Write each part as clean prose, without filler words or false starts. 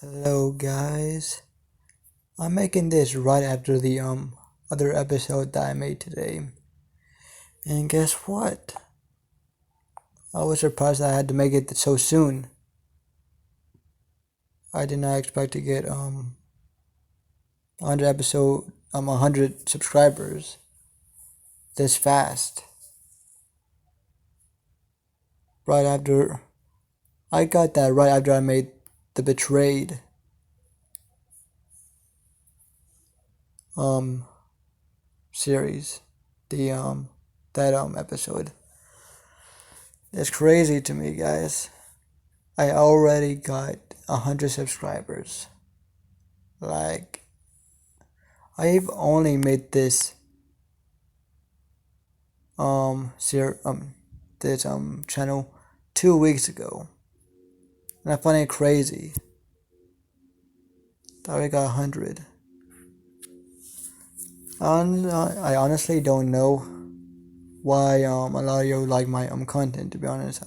Hello guys, I'm making this right after the other episode that I made today. And guess what? I was surprised that I had to make it so soon. I did not expect to get 100 subscribers this fast. Right after I got that right after I made the Betrayed series. That episode. It's crazy to me, guys. I already got 100 subscribers. Like, I've only made this channel 2 weeks ago, and I find it crazy that I got 100. I honestly don't know why a lot of you like my content. To be honest,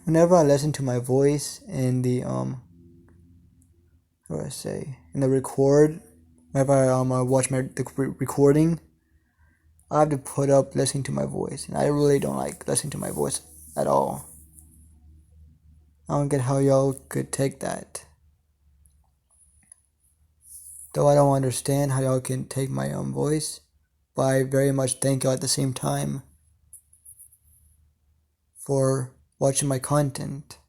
whenever I listen to my voice in the how do I say, in the record, whenever I watch the recording, I have to put up listening to my voice, and I really don't like listening to my voice at all. I don't get how y'all could take that. Though I don't understand how y'all can take my own voice, but I very much thank y'all at the same time for watching my content.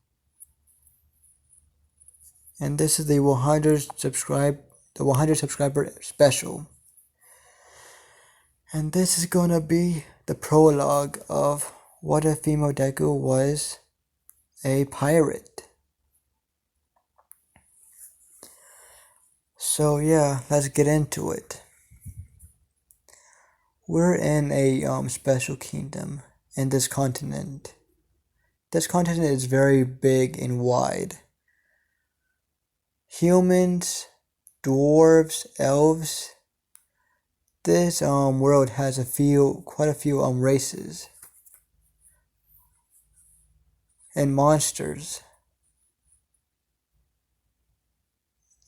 And this is the 100 subscriber special. And this is gonna be the prologue of what if female Deku was a pirate. So yeah, let's get into it. We're in a special kingdom in this continent. This continent is very big and wide. Humans, dwarves, elves. This world has quite a few races and monsters.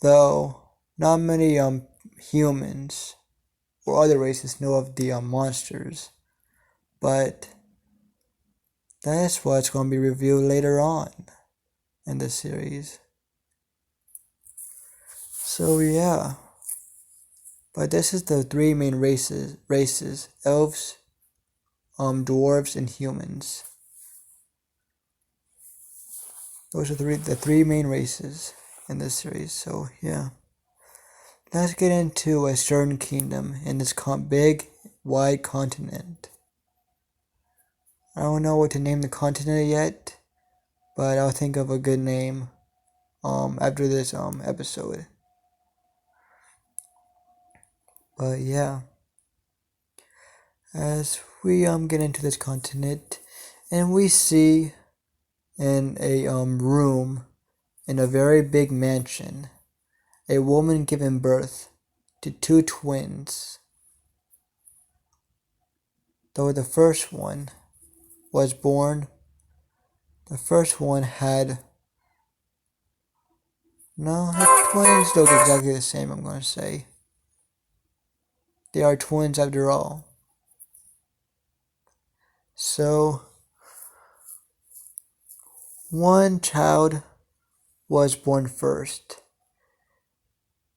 Though not many humans or other races know of the monsters, but that's what's going to be revealed later on in the series. So yeah, but this is the three main races: elves, dwarves, and humans. Those are the three main races in this series. So yeah, let's get into a certain kingdom in this big, wide continent. I don't know what to name the continent yet, but I'll think of a good name after this episode. But yeah, as we get into this continent, and we see in a room in a very big mansion a woman giving birth to two twins. Though the first one was born, the first one had the twins look exactly the same. I'm going to say they are twins after all. So one child was born first,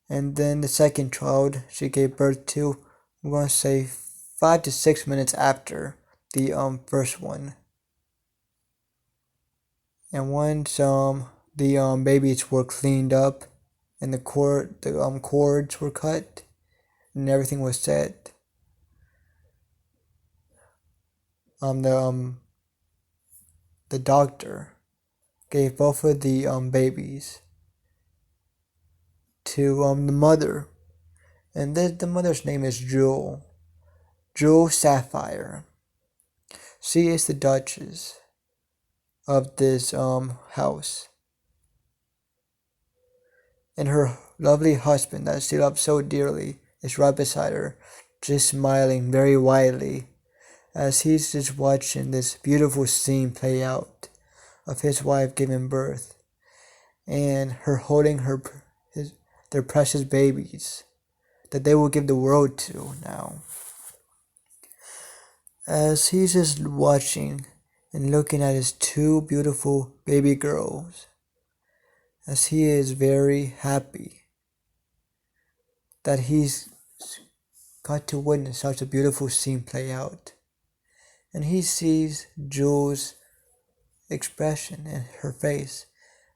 and then the second child she gave birth to, I'm going to say 5 to 6 minutes after the first one. And once the babies were cleaned up and the cords were cut and everything was set, the doctor gave both of the babies to the mother, and the mother's name is Jewel Sapphire. She is the Duchess of this house, and her lovely husband that she loves so dearly is right beside her, just smiling very widely as he's just watching this beautiful scene play out of his wife giving birth and her holding their precious babies that they will give the world to now. As he's just watching and looking at his two beautiful baby girls, as he is very happy that he's got to witness such a beautiful scene play out. And he sees Jules' expression in her face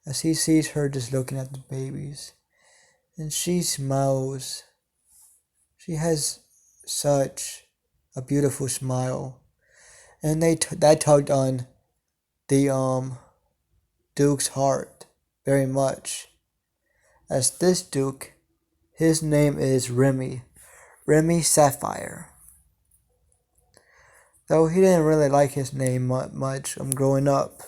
as he sees her just looking at the babies. And she smiles. She has such a beautiful smile. And that tugged on the Duke's heart very much. As this Duke, his name is Remy Sapphire. Though he didn't really like his name much growing up.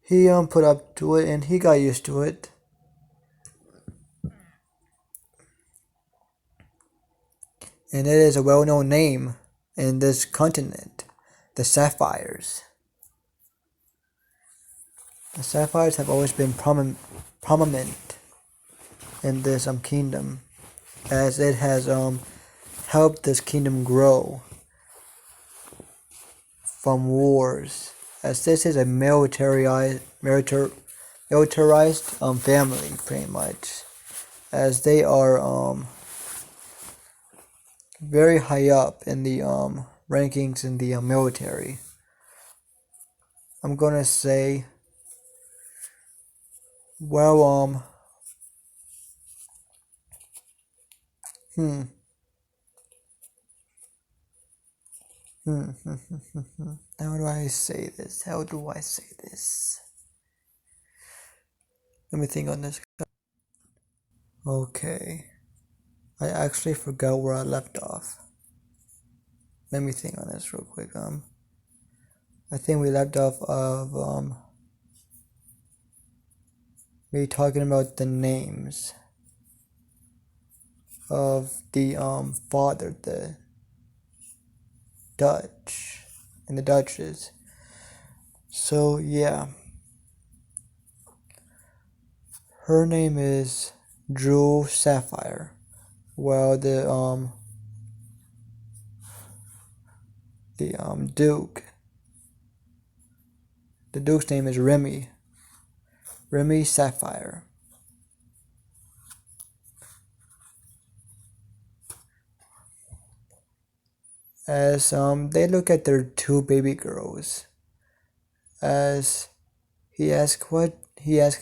He put up to it and he got used to it. And it is a well-known name in this continent, the sapphires. The sapphires have always been prominent in this kingdom, as it has helped this kingdom grow from wars, as this is a militarized family, pretty much, as they are very high up in the rankings in the military. I'm gonna say, well, How do I say this? Let me think on this. Okay. I actually forgot where I left off. Let me think on this real quick. I think we left off of me talking about the names of the father, the Dutch and the Duchess. So yeah, her name is Jules Sapphire. Well, the Duke. The Duke's name is Remy Sapphire. As they look at their two baby girls, as he asks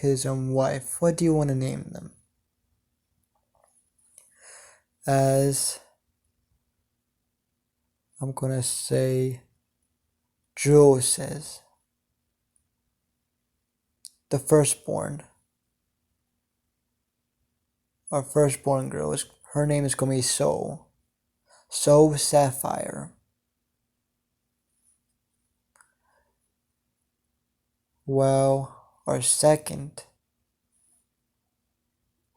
his wife, what do you want to name them? As I'm gonna say, Jules says, the firstborn, our firstborn girl, her name is gonna be Soul Sapphire. Well, our second,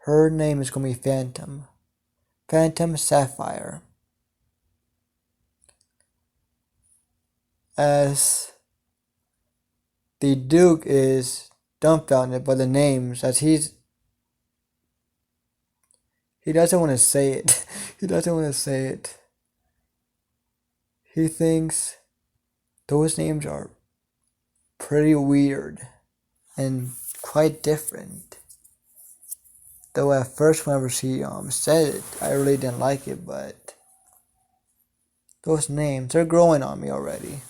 her name is gonna be Phantom Sapphire. As the Duke is dumbfounded by the names, as he doesn't want to say it. He thinks those names are pretty weird and quite different. Though at first, whenever she said it, I really didn't like it, but those names, they're growing on me already.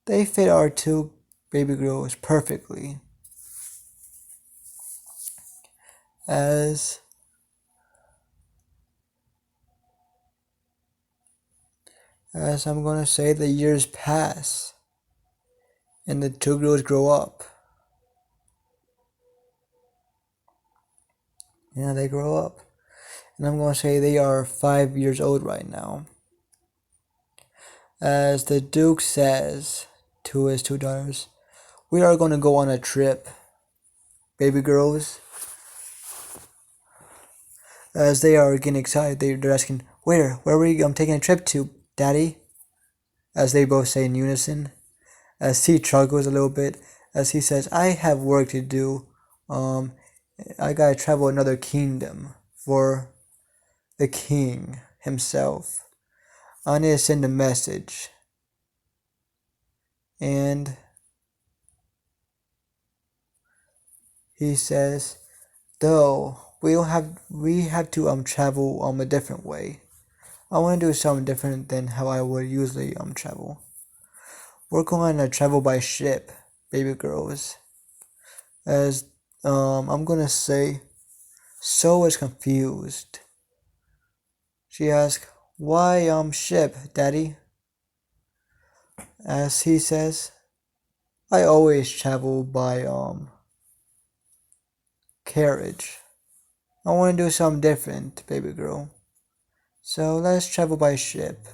They fit our two baby girls perfectly. As I'm gonna say, the years pass and the two girls grow up. Yeah, they grow up. And I'm gonna say they are 5 years old right now. As the Duke says to his two daughters, we are gonna go on a trip, baby girls. As they are getting excited, they're asking, where are we taking a trip to, Daddy? As they both say in unison. As he chuckles a little bit, as he says, I have work to do Um, I gotta travel another kingdom for the king himself. I need to send a message. And he says, though we have to travel a different way. I want to do something different than how I would usually travel. We're going to travel by ship, baby girls. As I'm gonna say, So is confused. She asks, "Why ship, Daddy?" As he says, "I always travel by carriage. I want to do something different, baby girl. So let's travel by ship.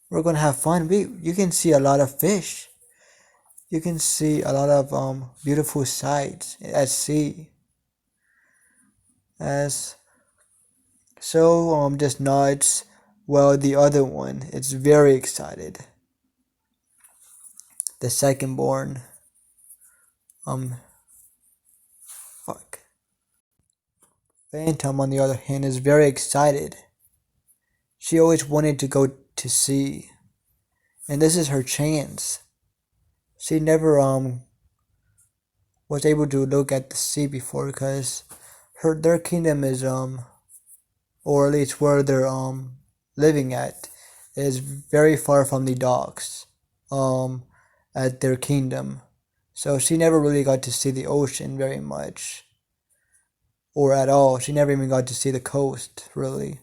We're gonna have fun. You can see a lot of fish. You can see a lot of beautiful sights at sea." As So just nods while the other one is very excited. The second born um fuck. Phantom on the other hand is very excited. She always wanted to go to sea, and this is her chance. She never was able to look at the sea before because their kingdom is or at least where they're living at is very far from the docks um at their kingdom. So she never really got to see the ocean very much or at all. She never even got to see the coast really,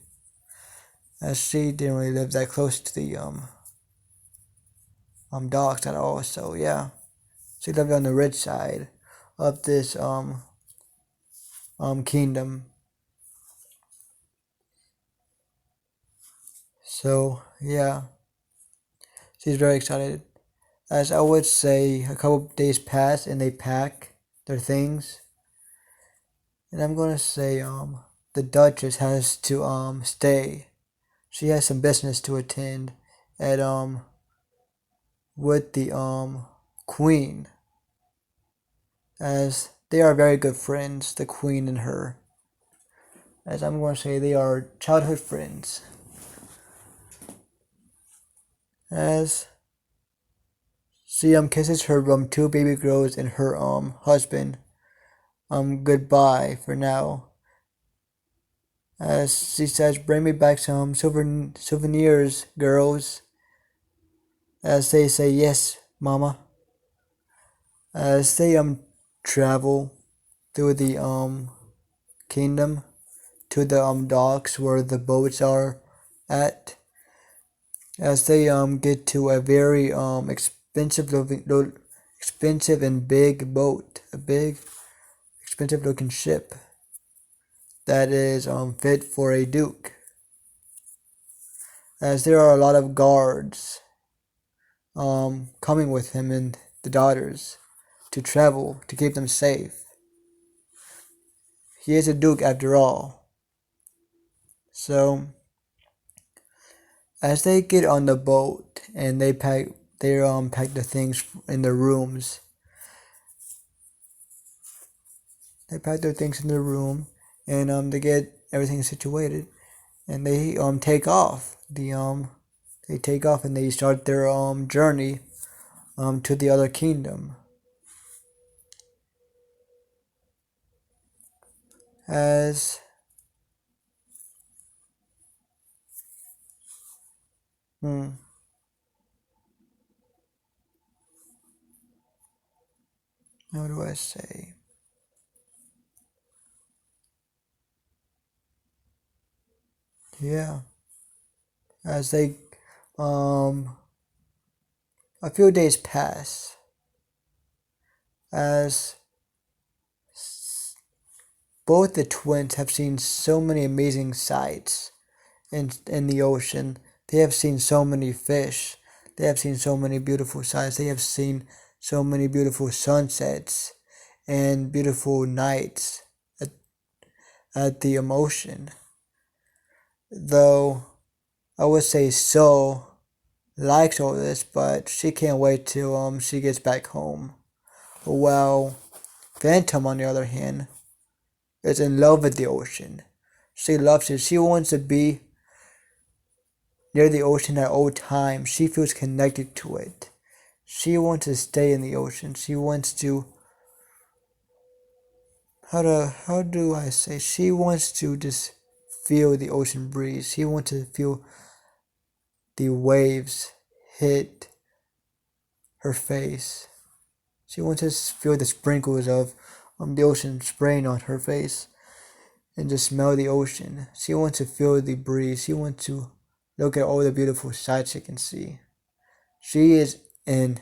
as she didn't really live that close to the docks at all. So yeah, she lived on the rich side of this kingdom. So yeah, she's very excited. As I would say, a couple days pass and they pack their things, and I'm gonna say the Duchess has to stay. She has some business to attend at with the Queen, as they are very good friends, the Queen and her. As I'm gonna say, they are childhood friends. As she kisses her two baby girls and her husband goodbye for now. As she says, "Bring me back some souvenirs, girls." As they say, "Yes, Mama." As they travel through the kingdom to the docks where the boats are at. As they get to a very expensive and big boat, a big expensive looking ship that is fit for a duke. As there are a lot of guards coming with him and the daughters to travel to keep them safe. He is a duke after all. So as they get on the boat and they pack the things in their rooms. They pack their things in their room and they get everything situated and they take off. They take off and they start their journey to the other kingdom. As hmm, how do I say? Yeah. As they um a few days pass as both the twins have seen so many amazing sights in the ocean. They have seen so many fish. They have seen so many beautiful sights. They have seen so many beautiful sunsets and beautiful nights at the ocean. Though I would say So likes all this, but she can't wait till she gets back home. Well, Phantom, on the other hand, is in love with the ocean. She loves it. She wants to be near the ocean at all times. She feels connected to it. She wants to stay in the ocean. She wants to how do I say? She wants to just feel the ocean breeze. She wants to feel the waves hit her face. She wants to feel the sprinkles of the ocean spraying on her face and just smell the ocean. She wants to feel the breeze. She wants to look at all the beautiful sights she can see. She is in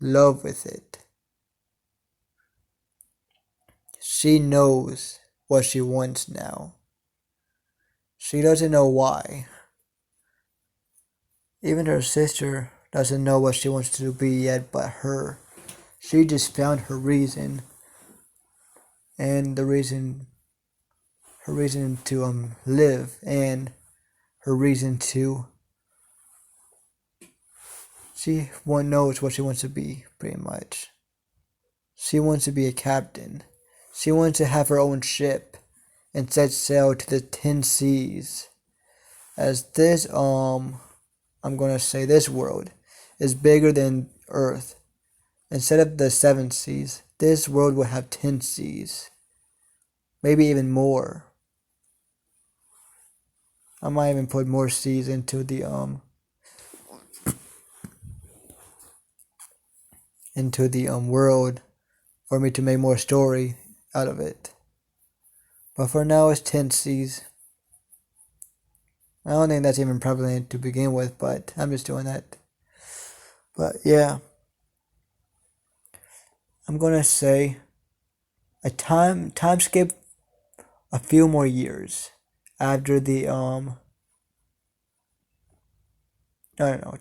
love with it. She knows what she wants now. She doesn't know why. Even her sister doesn't know what she wants to be yet but her. She just found her reason, and her reason to live, and her reason to she one knows what she wants to be, pretty much. She wants to be a captain. She wants to have her own ship and set sail to the 10 seas. As this I'm gonna say this world is bigger than Earth. Instead of the 7 seas, this world will have 10 seas. Maybe even more. I might even put more seas into the world for me to make more story out of it. But for now it's 10 seas. I don't think that's even prevalent to begin with, but I'm just doing that. But yeah, I'm gonna say a time skip a few more years after the no,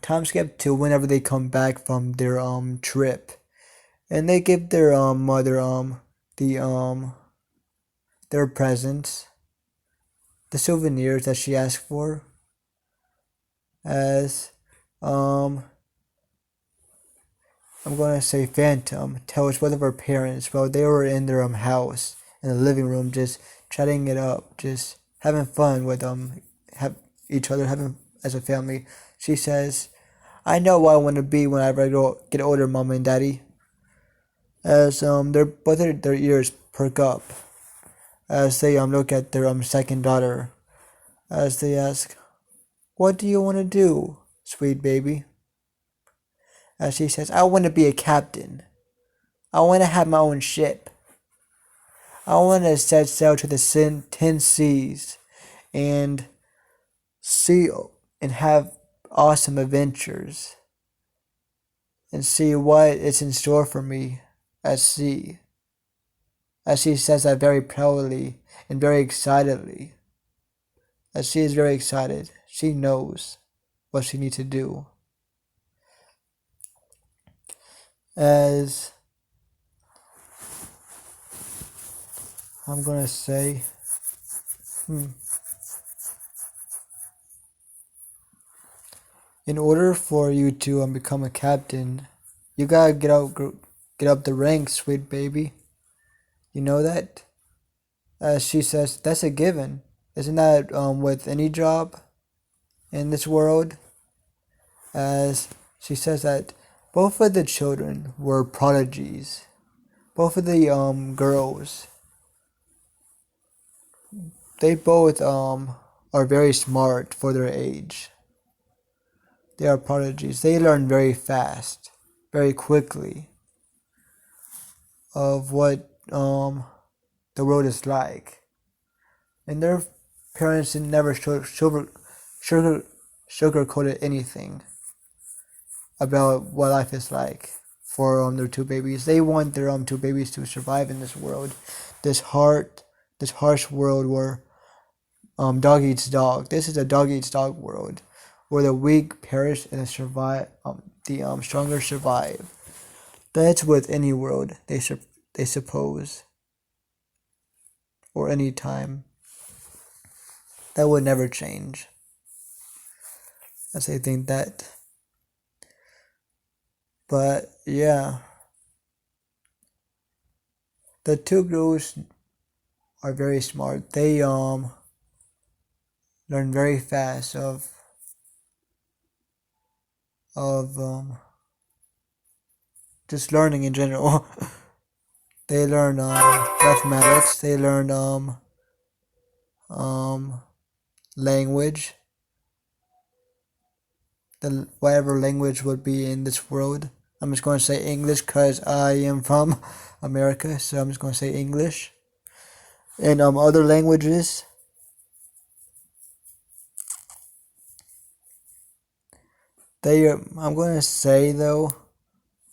time skip to whenever they come back from their trip, and they give their mother the their presents, the souvenirs that she asked for, as I'm gonna say Phantom tells both of her parents while they were in their house in the living room, just chatting it up, just having fun with have each other, having as a family. She says, "I know what I want to be when I get older, Mom and Daddy." As their both of their ears perk up as they look at their second daughter, as they ask, "What do you want to do, sweet baby?" As she says, "I want to be a captain. I want to have my own ship. I want to set sail to the 10 seas and see and have awesome adventures and see what is in store for me at sea." As she says that very proudly and very excitedly. As she is very excited, she knows what she needs to do. As I'm gonna say, in order for you to become a captain, you gotta get up the ranks, sweet baby. You know that? As she says, that's a given. Isn't that with any job in this world? As she says that both of the children were prodigies. Both of the girls, they both are very smart for their age. They are prodigies. They learn very fast, very quickly of what the world is like. And their parents never sugarcoated anything about what life is like for their two babies. They want their two babies to survive in this world, this harsh world where dog eats dog. This is a dog eats dog world, where the weak perish and the stronger survive. That's with any world they suppose, or any time. That would never change. As I think that. But yeah, The two groups are very smart. They learn very fast of just learning in general. They learn mathematics. They learn um language. The whatever language would be in this world. I'm just going to say English because I am from America, so I'm just going to say English. And other languages, I'm going to say though,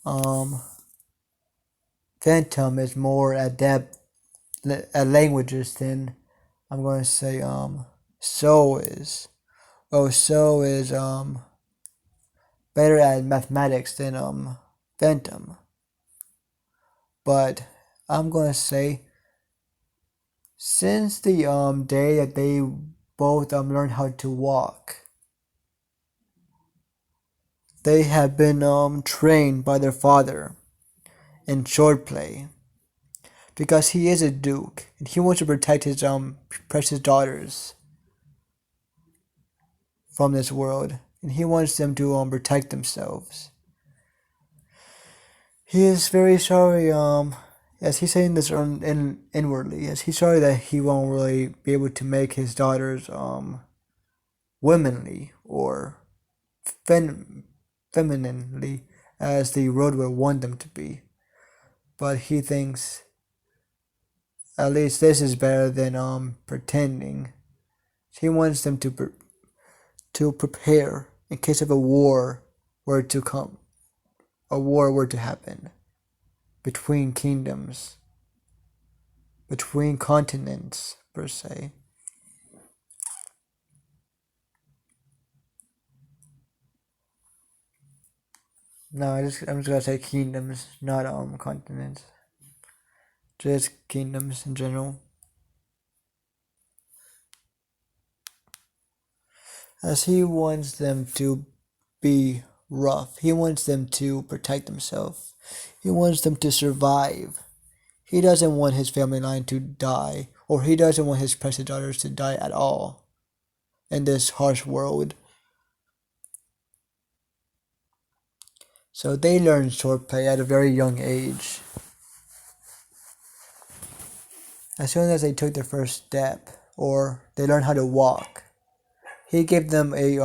um Phantom is more adept at languages than I'm going to say So is. Oh, So is better at mathematics than Phantom. But I'm going to say since the day that they both learned how to walk, they have been trained by their father in swordplay because he is a duke and he wants to protect his precious daughters from this world, and he wants them to protect themselves. He is very sorry, as he's saying this inwardly, as he's sorry that he won't really be able to make his daughters womanly or femininely as the world would want them to be. But he thinks at least this is better than pretending. He wants them to prepare in case of a war were to come, a war were to happen between kingdoms, between continents per se. No, I'm just gonna say kingdoms, not continents. Just kingdoms in general. As he wants them to be rough. He wants them to protect themselves. He wants them to survive. He doesn't want his family line to die, or he doesn't want his precious daughters to die at all in this harsh world. So they learn swordplay at a very young age. As soon as they took their first step, or they learned how to walk, he gave them a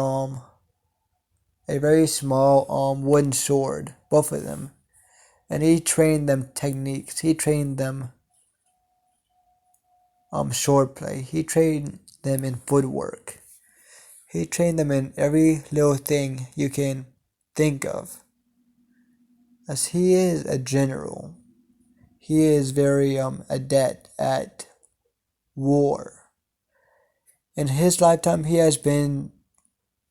very small wooden sword, both of them, and he trained them techniques. He trained them swordplay. He trained them in footwork. He trained them in every little thing you can think of. As he is a general, he is very adept at war. In his lifetime, he has been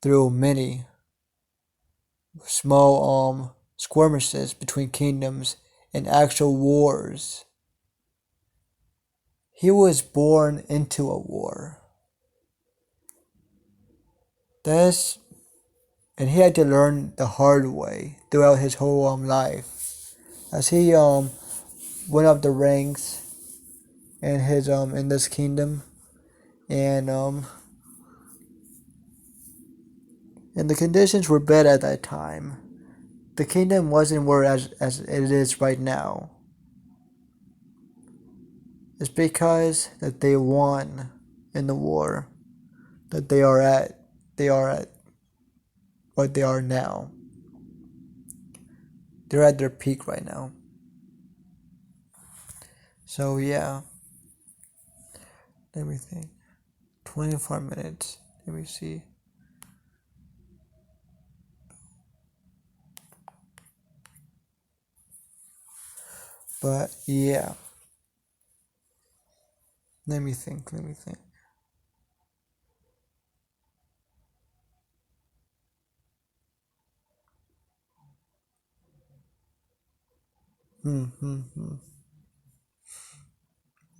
through many small skirmishes between kingdoms and actual wars. He was born into a war. That's and he had to learn the hard way throughout his whole life. As he went up the ranks in his in this kingdom, and and the conditions were bad at that time. The kingdom wasn't where as it is right now. It's because that they won in the war that they are at what they are now. They're at their peak right now. So yeah, let me think. 24 minutes. Let me see. But yeah, let me think. Let me think. Hmm, hmm, hmm.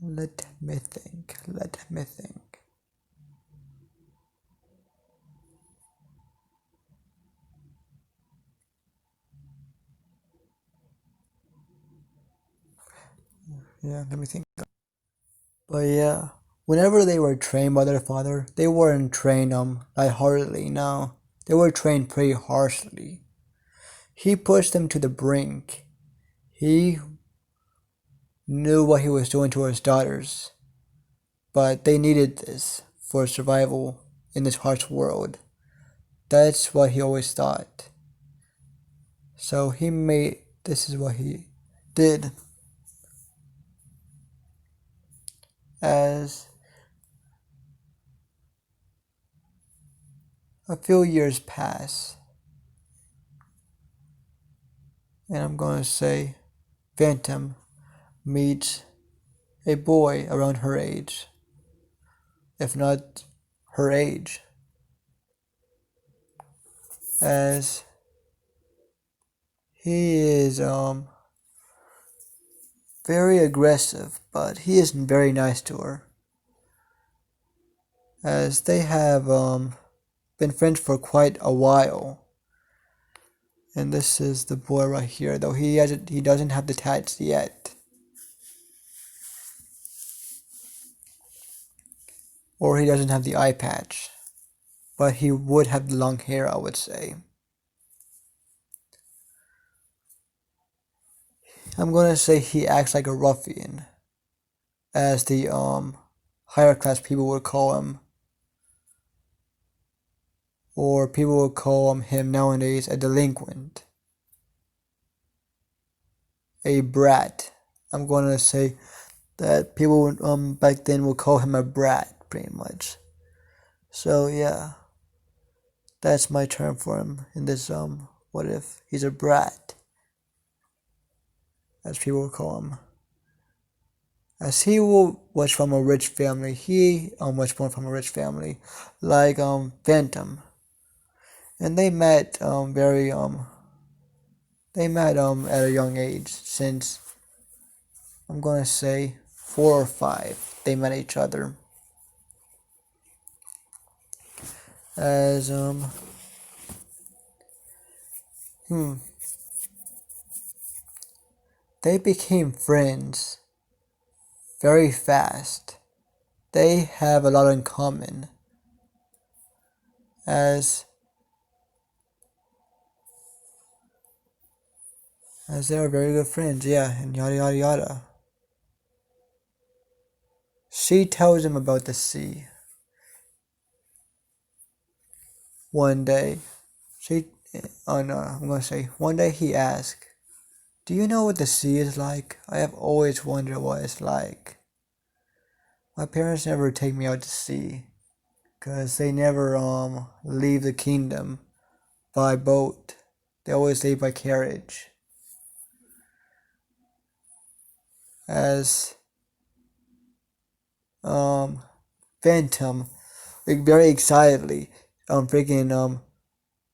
Let me think. Let me think. Yeah, let me think. But yeah, whenever they were trained by their father, they weren't trained lightheartedly. No, they were trained pretty harshly. He pushed them to the brink. He knew what he was doing to his daughters, but they needed this for survival in this harsh world. That's what he always thought. So he made this is what he did. As a few years pass, and I'm gonna say Phantom meets a boy around her age, if not her age, as he is very aggressive, but he isn't very nice to her, as they have been friends for quite a while. And this is the boy right here, though he doesn't have the tats yet, or he doesn't have the eye patch, but he would have the long hair, I would say. I'm gonna say he acts like a ruffian, as the higher class people would call him, or people would call him nowadays a delinquent, a brat. I'm gonna say that people back then would call him a brat, pretty much. So yeah, that's my term for him in this what if he's a brat, as people would call him. As he was from a rich family, he was born from a rich family, like Phantom, and they met at a young age, since I'm gonna say 4 or 5 they met each other. As they became friends very fast. They have a lot in common, as they are very good friends, yeah, and yada yada yada. She tells him about the sea. One day, I'm gonna say, one day he asked, "Do you know what the sea is like? I have always wondered what it's like. My parents never take me out to sea, cause they never leave the kingdom by boat. They always leave by carriage." As Phantom, like, very excitedly, freaking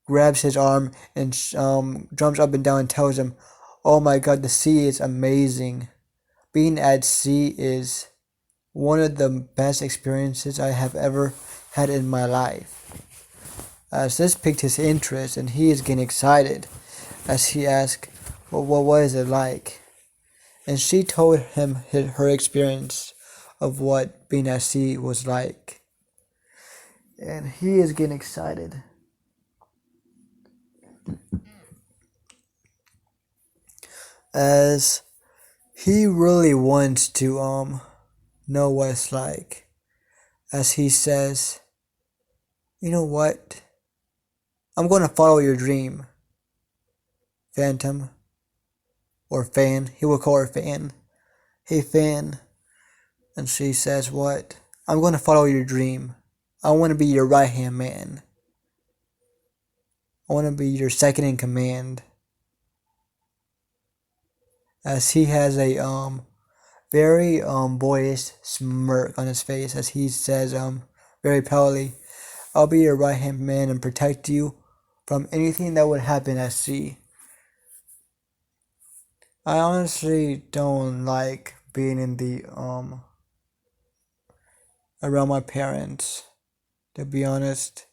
grabs his arm and jumps up and down and tells him, "Oh my God, the sea is amazing. Being at sea is one of the best experiences I have ever had in my life." As this piqued his interest, and he is getting excited, as he asked, "Well, what is it like?" And she told him her experience of what being at sea was like, and he is getting excited, as he really wants to know what it's like. As he says, "You know what? I'm gonna follow your dream, Phantom." Or Fan. He will call her Fan. "Hey, Fan." And she says, "What?" "I'm gonna follow your dream. I wanna be your right hand man. I wanna be your second in command." As he has a very boyish smirk on his face, as he says very proudly, "I'll be your right hand man and protect you from anything that would happen at sea." I honestly don't like being in the around my parents, to be honest.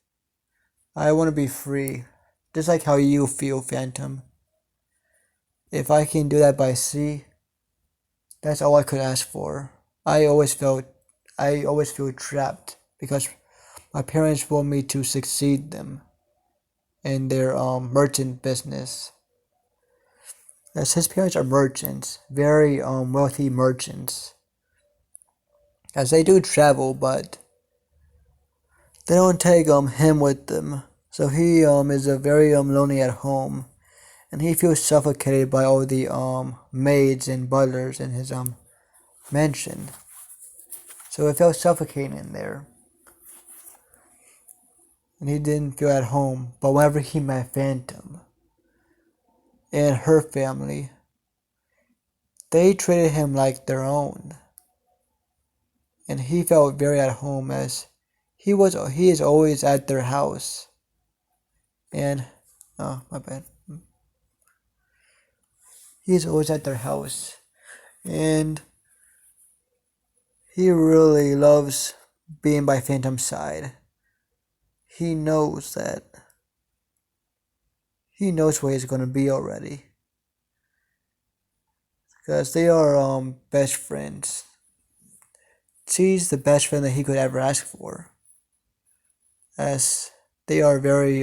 I want to be free, just like how you feel, Phantom. If I can do that by sea, That's all I could ask for. I always felt I always feel trapped because my parents want me to succeed them in their merchant business. As his parents are merchants, very wealthy merchants. As they do travel, but they don't take him with them. So he is a very lonely at home, and he feels suffocated by all the maids and butlers in his mansion. So it felt suffocating in there, and he didn't feel at home. But whenever he met Phantom and her family, they treated him like their own, and he felt very at home as he is always at their house. And oh my bad, he's always at their house, and he really loves being by Phantom's side. He knows that he knows where he's gonna be already, because they are best friends. She's the best friend that he could ever ask for, as they are very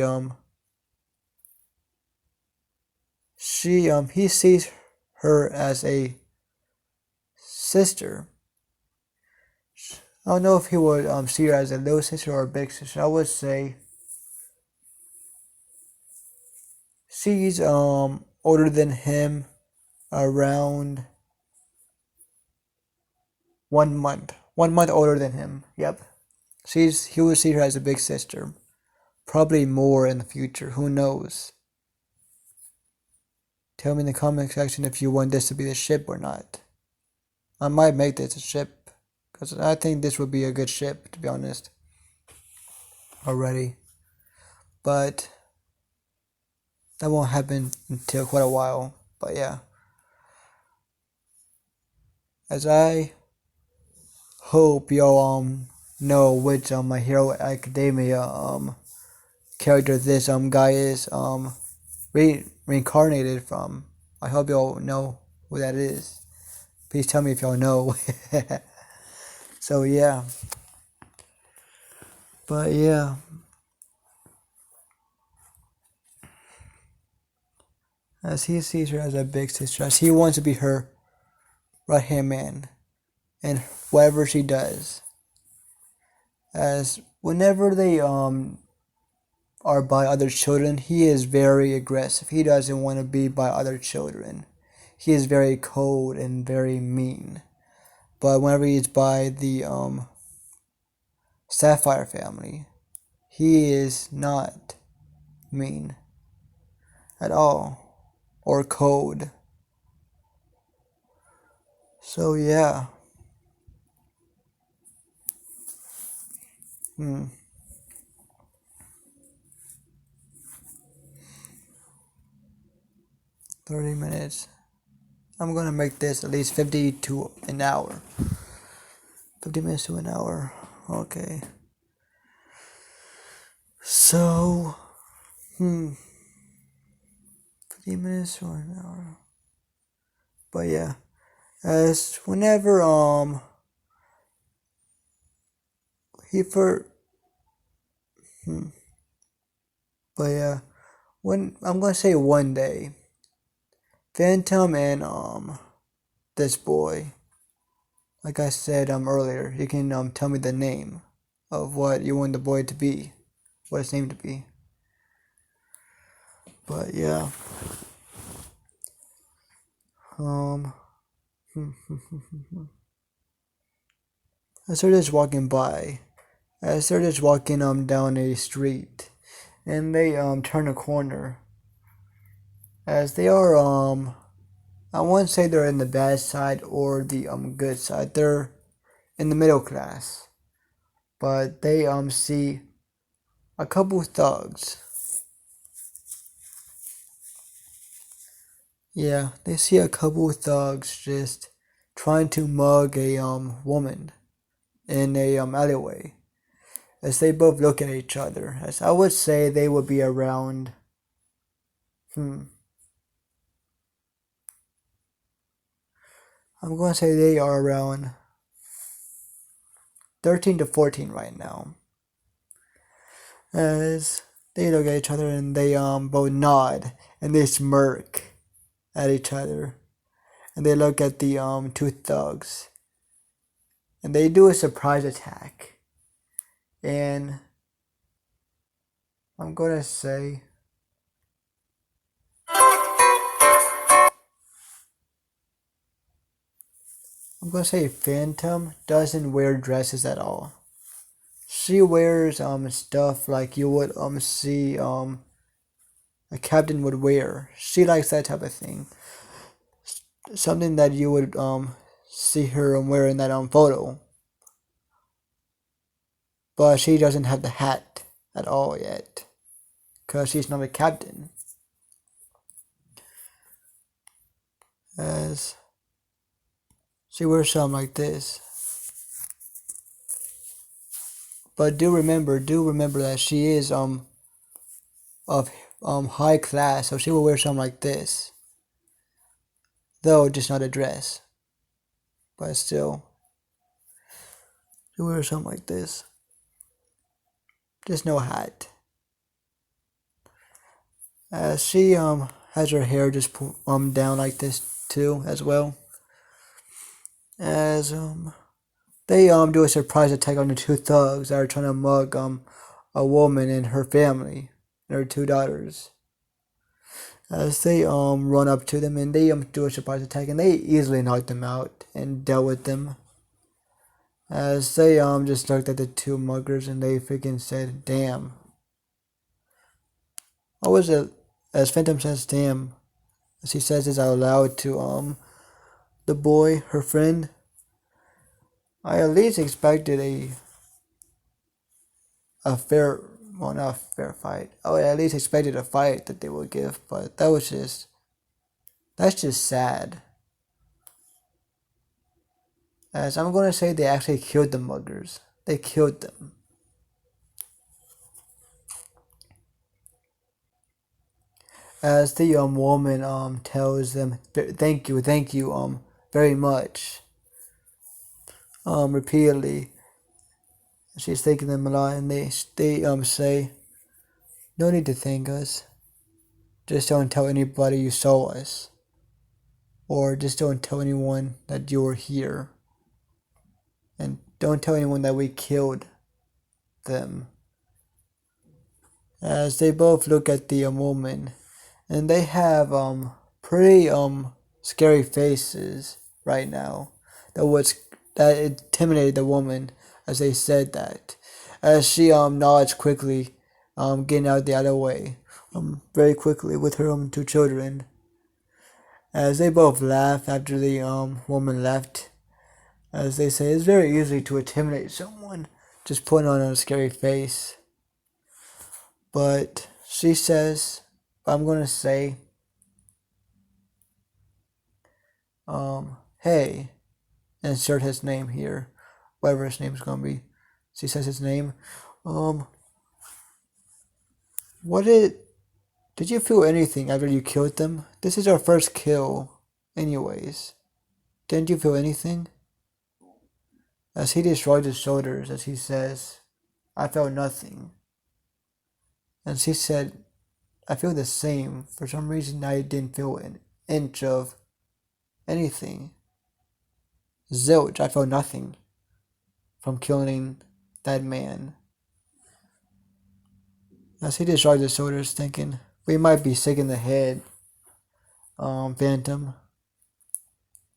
he sees her as a sister. I don't know if he would see her as a little sister or a big sister. I would say she's older than him around 1 month. 1 month older than him. Yep. He would see her as a big sister. Probably more in the future. Who knows? Tell me in the comment section if you want this to be the ship or not. I might make this a ship, because I think this would be a good ship, to be honest. Already. But that won't happen until quite a while. But yeah. As I hope y'all know which My Hero Academia character this guy is reincarnated from. I hope y'all know who that is. Please tell me if y'all know. So yeah. But yeah. As he sees her as a big sister, as he wants to be her right hand man and whatever she does. As whenever they are by other children, he is very aggressive. He doesn't want to be by other children. He is very cold and very mean. But whenever he is by the Sapphire family, he is not mean at all or cold. So yeah. 30 minutes. I'm gonna make this at least 50 to an hour. 50 minutes to an hour. Okay. So, 50 minutes or an hour. But yeah, as whenever he for but yeah, when I'm gonna say one day, Phantom and this boy, like I said earlier, you can tell me the name of what you want the boy to be, what his name to be. But yeah. As they're just walking by, as they're just walking down a street, and they turn a corner. As they are I wouldn't say they're in the bad side or the good side. They're in the middle class. But they see a couple thugs. Yeah, they see a couple thugs just trying to mug a woman in a alleyway. As they both look at each other. As I would say they would be around I'm going to say they are around 13 to 14 right now. As they look at each other and they both nod and they smirk at each other. And they look at the two thugs. And they do a surprise attack. And I'm gonna say Phantom doesn't wear dresses at all. She wears stuff like you would see a captain would wear. She likes that type of thing. Something that you would see her wear in that photo. But she doesn't have the hat at all yet. Because she's not a captain. As she wears something like this. But do remember that she is of high class, so she will wear something like this. Though just not a dress. But still, she wears something like this. Just no hat. She has her hair just down like this too as well. As they do a surprise attack on the two thugs that are trying to mug a woman and her family and her two daughters. As they run up to them and they do a surprise attack and they easily knock them out and dealt with them. As they just looked at the two muggers and they freaking said, "Damn." What was it? As Phantom says, "Damn," as he says this out loud to the boy, her friend. I at least expected a fair, well, not a fair fight. I at least expected a fight that they would give, but that's just sad. As I'm gonna say, they actually killed the muggers. They killed them. As the woman tells them, thank you, very much, repeatedly. She's thanking them a lot, and they say, "No need to thank us. Just don't tell anybody you saw us, or just don't tell anyone that you were here, and don't tell anyone that we killed them." As they both look at the woman, and they have pretty scary faces right now. That intimidated the woman as they said that. As she nods quickly, getting out the other way, very quickly with her two children. As they both laugh after the woman left, as they say, it's very easy to intimidate someone just putting on a scary face. But she says, I'm gonna say, hey, insert his name here, whatever his name's gonna be. She says his name. Did you feel anything after you killed them? This is our first kill, anyways. Didn't you feel anything? As he just shrugged his shoulders as he says, I felt nothing. And she said, I feel the same. For some reason, I didn't feel an inch of anything. Zilch, I felt nothing from killing that man. As he just shrugged his shoulders, thinking, we might be sick in the head, Phantom.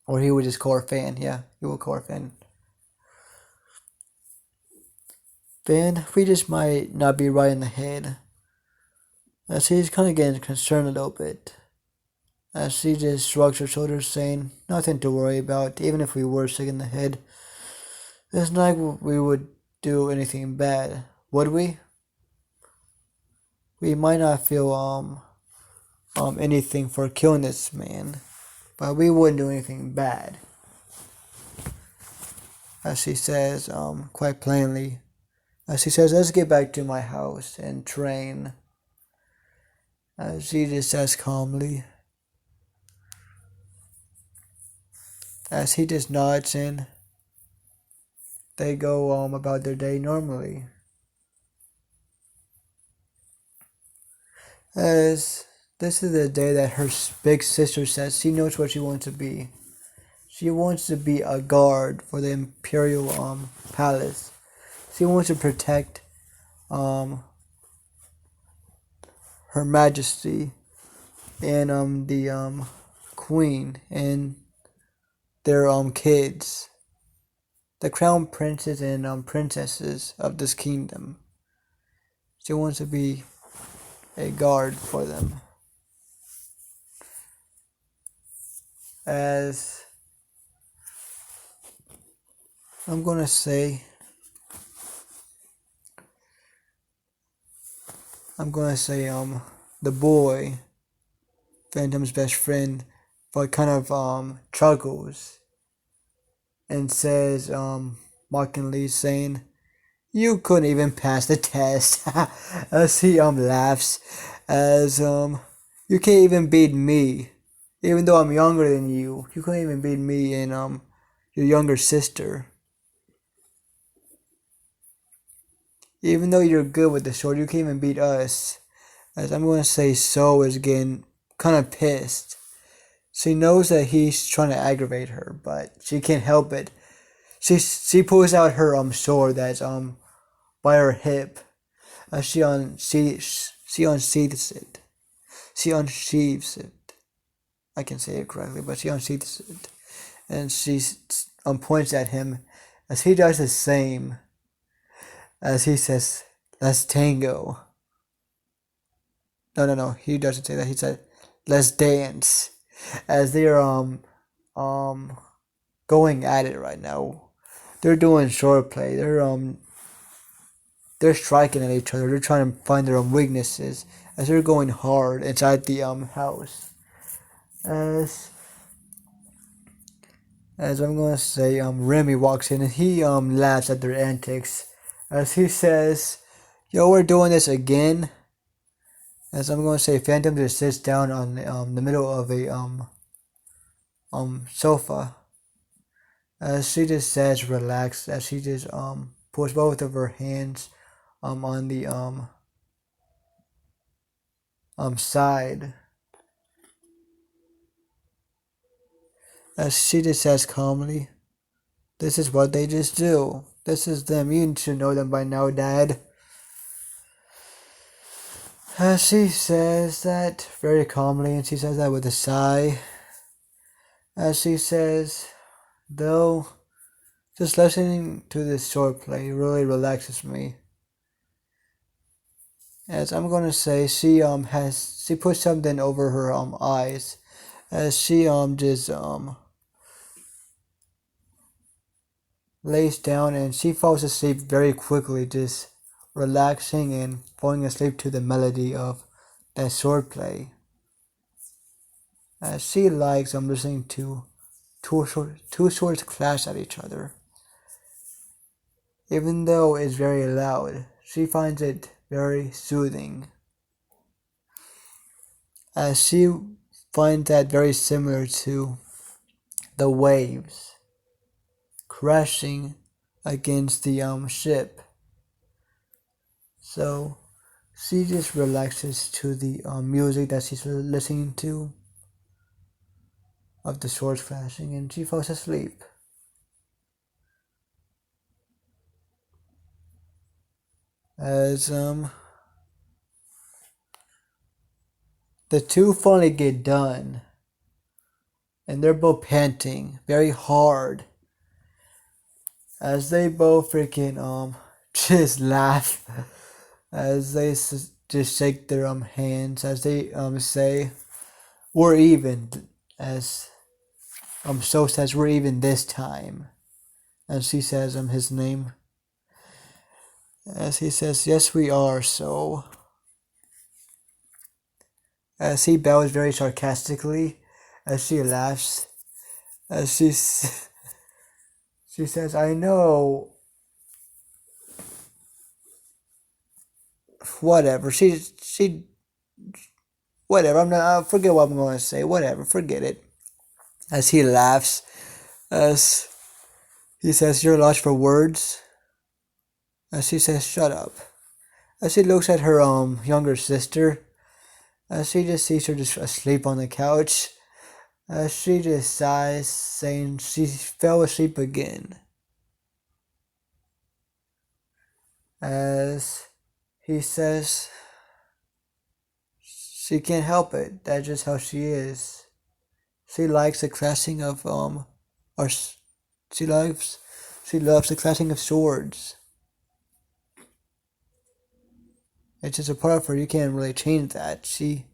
Or he would just call her Fan. Yeah, he would call her Fan. Fan, we just might not be right in the head. As he's kind of getting concerned a little bit. As she just shrugs her shoulders, saying, nothing to worry about, even if we were sick in the head. It's not like we would do anything bad, would we? We might not feel anything for killing this man, but we wouldn't do anything bad. As she says, quite plainly, as she says, let's get back to my house and train. As she just says calmly. as he just nods and they go about their day normally. As this is the day that her big sister says she knows what she wants to be. She wants to be a guard for the imperial palace. She wants to protect um her majesty and the queen and their kids, the crown princes and princesses of this kingdom. She wants to be a guard for them. As I'm gonna say, the boy, Phantom's best friend, but kind of chuckles and says mockingly saying, "You couldn't even pass the test." As he laughs, as you can't even beat me, even though I'm younger than you. You couldn't even beat me and your younger sister. Even though you're good with the sword, you can't even beat us. As I'm gonna say, So is getting kind of pissed. She knows that he's trying to aggravate her, but she can't help it. She pulls out her sword that's by her hip. She unsheathes it. She unsheathes it. I can say it correctly, but she unsheathes it, and she points at him, as he does the same. As he says, "Let's tango." No, no, no. He doesn't say that. He said, "Let's dance." As they're um going at it right now. They're doing short play. They're striking at each other. They're trying to find their own weaknesses as they're going hard inside the house. As as I'm gonna say, Remy walks in and he laughs at their antics as he says, "Yo, we're doing this again." As I'm gonna say, Phantom just sits down on the middle of a sofa. As she just says, relaxed, as she just puts both of her hands on the side. As she just says calmly, "This is what they just do. This is them. You should know them by now, Dad." As she says that very calmly, and she says that with a sigh. As she says, though, just listening to this swordplay really relaxes me. As I'm gonna say, she puts something over her eyes, as she just lays down and she falls asleep very quickly, just relaxing and falling asleep to the melody of that swordplay. As she likes listening to two swords clash at each other. Even though it's very loud, she finds it very soothing. As she finds that very similar to the waves crashing against the ship. So she just relaxes to the music that she's listening to of the swords crashing, and she falls asleep. As the two finally get done, and they're both panting very hard, as they both freaking just laugh, as they just shake their hands, as they say, "We're even." As So says, "We're even this time," and she says his name. As he says, "Yes, we are." So as he bows very sarcastically, as she laughs, as she says, "I know." Whatever. Whatever. I forget what I'm going to say. Whatever. Forget it. As he laughs, As he says, "You're lost for words." As she says, "Shut up." As she looks at her younger sister, as she just sees her just asleep on the couch, as she just sighs, saying she fell asleep again. As he says, she can't help it. That's just how she is. She likes the clashing of or she loves the clashing of swords. It's just a part of her. You can't really change that. She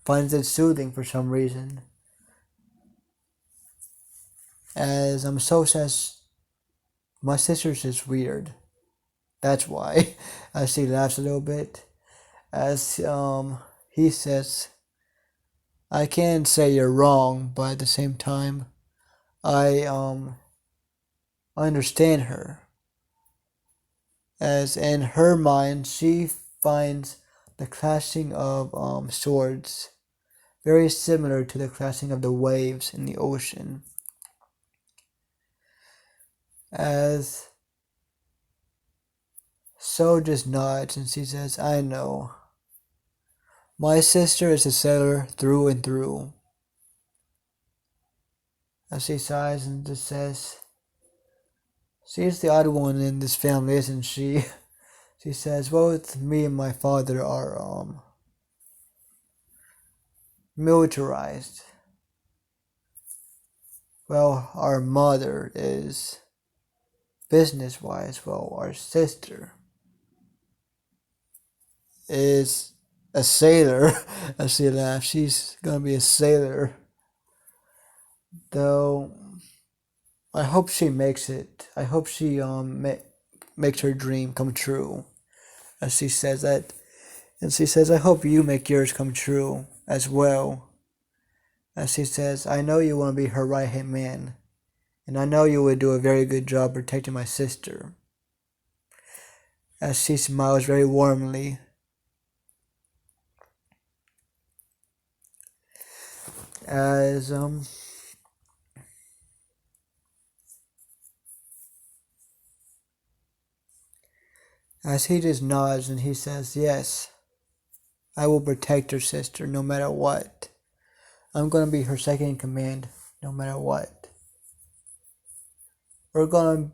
finds it soothing for some reason. As So says, my sister's just weird. That's why. As she laughs a little bit. As he says, I can't say you're wrong, but at the same time, I understand her. As in her mind, she finds the clashing of swords very similar to the clashing of the waves in the ocean. As So just nods and she says, I know. My sister is a sailor through and through. As she sighs and just says, she's the odd one in this family, isn't she? She says, both me and my father are militarized. Well, our mother is business-wise. Well, our sister is a sailor. As she laughs, she's gonna be a sailor. Though, I hope she makes it. I hope she makes her dream come true. As she says that, and she says, I hope you make yours come true as well. As she says, I know you want to be her right hand man, and I know you would do a very good job protecting my sister. As she smiles very warmly. As As he just nods and he says, yes, I will protect your sister no matter what. I'm gonna be her second in command no matter what. We're gonna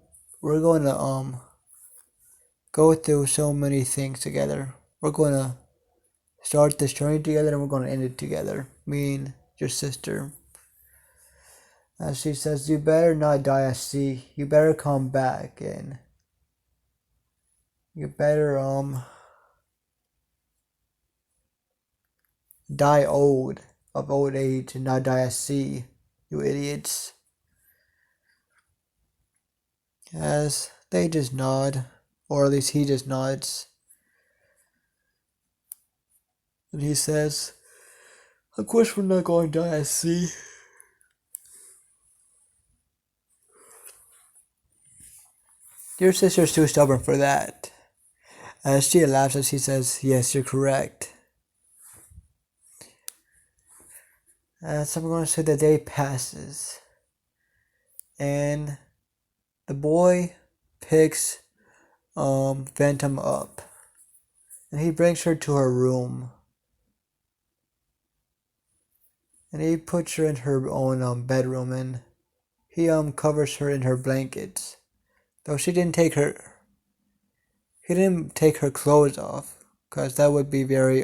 go through so many things together. We're gonna start this journey together and we're gonna end it together. Me and your sister. As she says, you better not die at sea. You better come back and you better die of old age and not die at sea, you idiots. As they just nod, or at least he just nods. And he says, of course we're not going to die at sea. Your sister's too stubborn for that. As she laughs as he says, yes, you're correct. As I'm going to say the day passes. And the boy picks Phantom up. And he brings her to her room. And he puts her in her own bedroom and he covers her in her blankets. Though he didn't take her clothes off, cause that would be very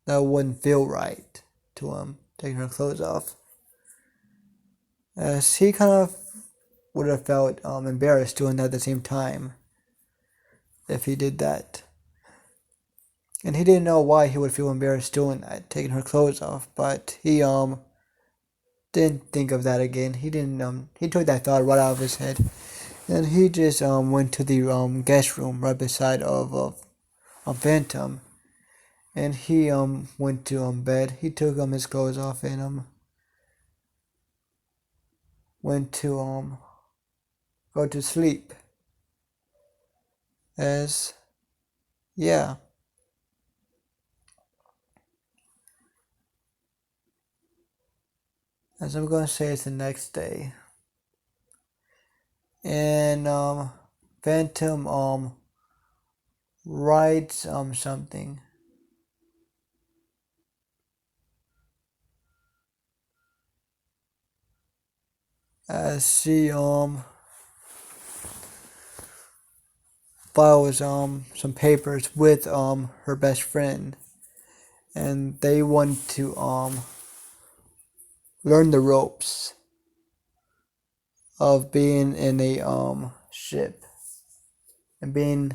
that wouldn't feel right to him taking her clothes off. As he kind of would have felt embarrassed doing that at the same time if he did that. And he didn't know why he would feel embarrassed doing that, taking her clothes off, but he didn't think of that again. He didn't he took that thought right out of his head. And he just went to the guest room right beside of Phantom. And he went to bed. He took his clothes off and went to go to sleep. As yeah. as I'm gonna say it's the next day. And Phantom writes something as she files some papers with her best friend, and they want to learn the ropes of being in a ship and being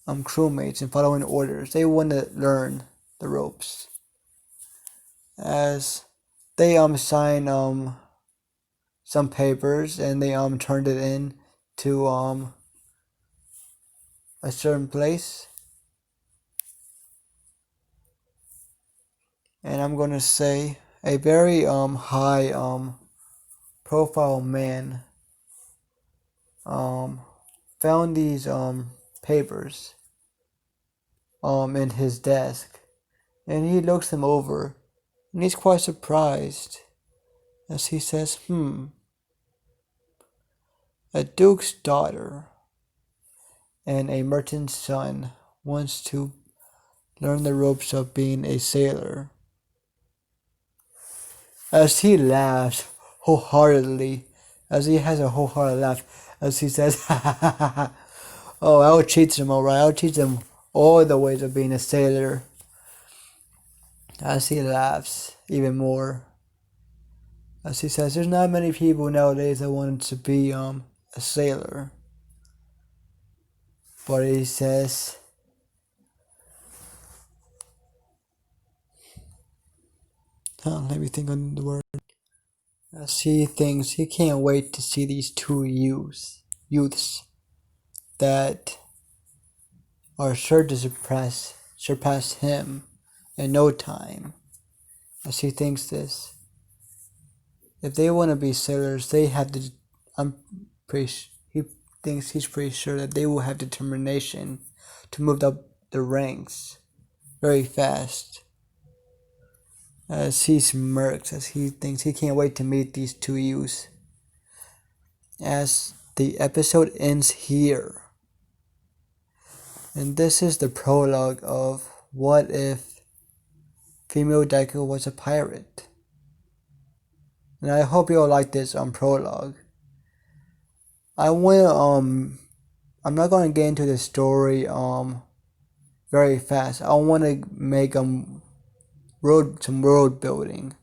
crewmates and following orders. They want to learn the ropes as they sign some papers and they turned it in to a certain place. And I'm gonna say a very high profile man found these papers in his desk, and he looks them over, and he's quite surprised as he says, a duke's daughter and a merchant's son wants to learn the ropes of being a sailor. As he laughs wholeheartedly, as he has a wholehearted laugh, as he says, oh, I'll teach them, alright, I'll teach them all the ways of being a sailor. As he laughs even more, as he says, there's not many people nowadays that want to be a sailor. But he says, let me think on the word. As he thinks, he can't wait to see these two youths that are sure to surpass him in no time. As he thinks this, if they want to be sailors, they have to. He thinks he's pretty sure that they will have determination to move up the ranks very fast. As he smirks, as he thinks he can't wait to meet these two youths. As the episode ends here. And this is the prologue of What If Female Deku Was a Pirate. And I hope you all like this prologue. I'm not gonna get into the story very fast. I wanna make some world building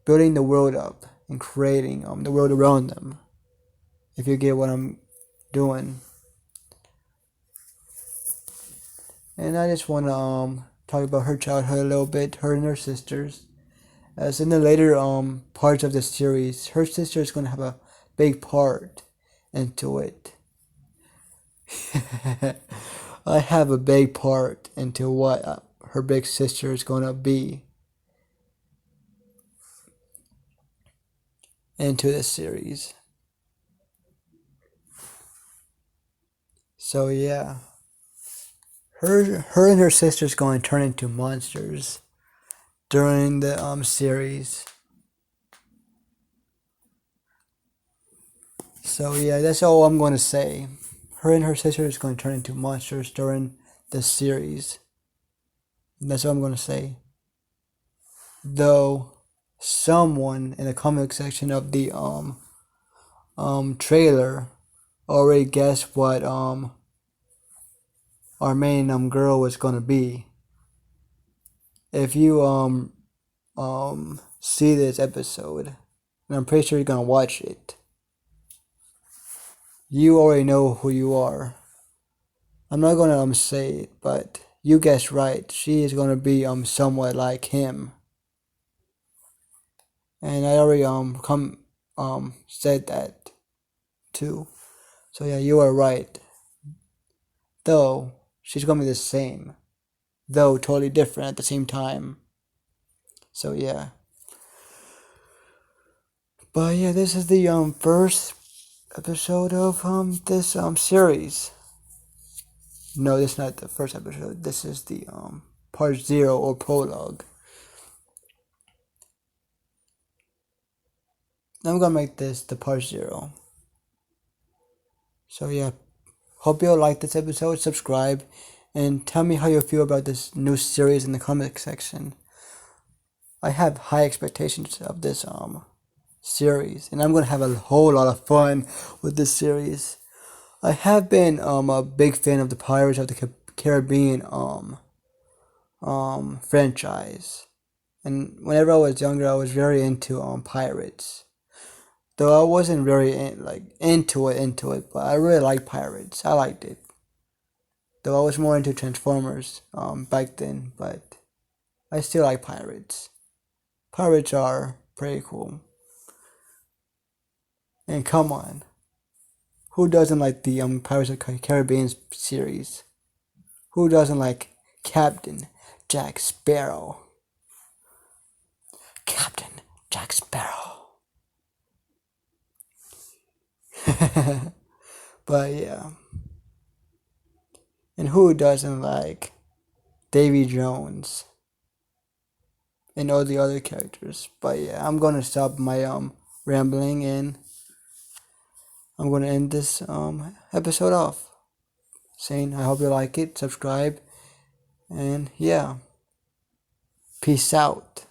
the world up and creating the world around them. If you get what I'm doing. And I just wanna talk about her childhood a little bit, her and her sisters. As in the later parts of the series, her sister is gonna have a big part into it. I have a big part into what her big sister is gonna be into this series. So yeah, her and her sister is going to turn into monsters during the series. So yeah, that's all I'm going to say. Her and her sister is going to turn into monsters during the series. And that's all I'm going to say. Though someone in the comment section of the trailer already guessed what our main girl was going to be. If you see this episode, and I'm pretty sure you're going to watch it, you already know who you are. I'm not gonna say it, but you guessed right. She is gonna be somewhat like him. And I already said that too. So yeah, you are right. Though she's gonna be the same, though totally different at the same time. So yeah. But yeah, this is the first episode of this series. No, this is not the first episode. This is the part 0 or prologue. I'm gonna make this the part 0. So yeah, hope you all like this episode. Subscribe and tell me how you feel about this new series in the comment section. I have high expectations of this series, and I'm gonna have a whole lot of fun with this series. I have been a big fan of the Pirates of the Caribbean franchise, and whenever I was younger, I was very into pirates. Though I wasn't very into it, but I really liked pirates. I liked it. Though I was more into Transformers back then, but I still like pirates. Pirates are pretty cool. And come on, who doesn't like the Pirates of the Caribbean series? Who doesn't like Captain Jack Sparrow? Captain Jack Sparrow. But yeah. And who doesn't like Davy Jones and all the other characters? But yeah, I'm gonna stop my rambling, and I'm gonna end this episode off saying I hope you like it, subscribe, and yeah. Peace out.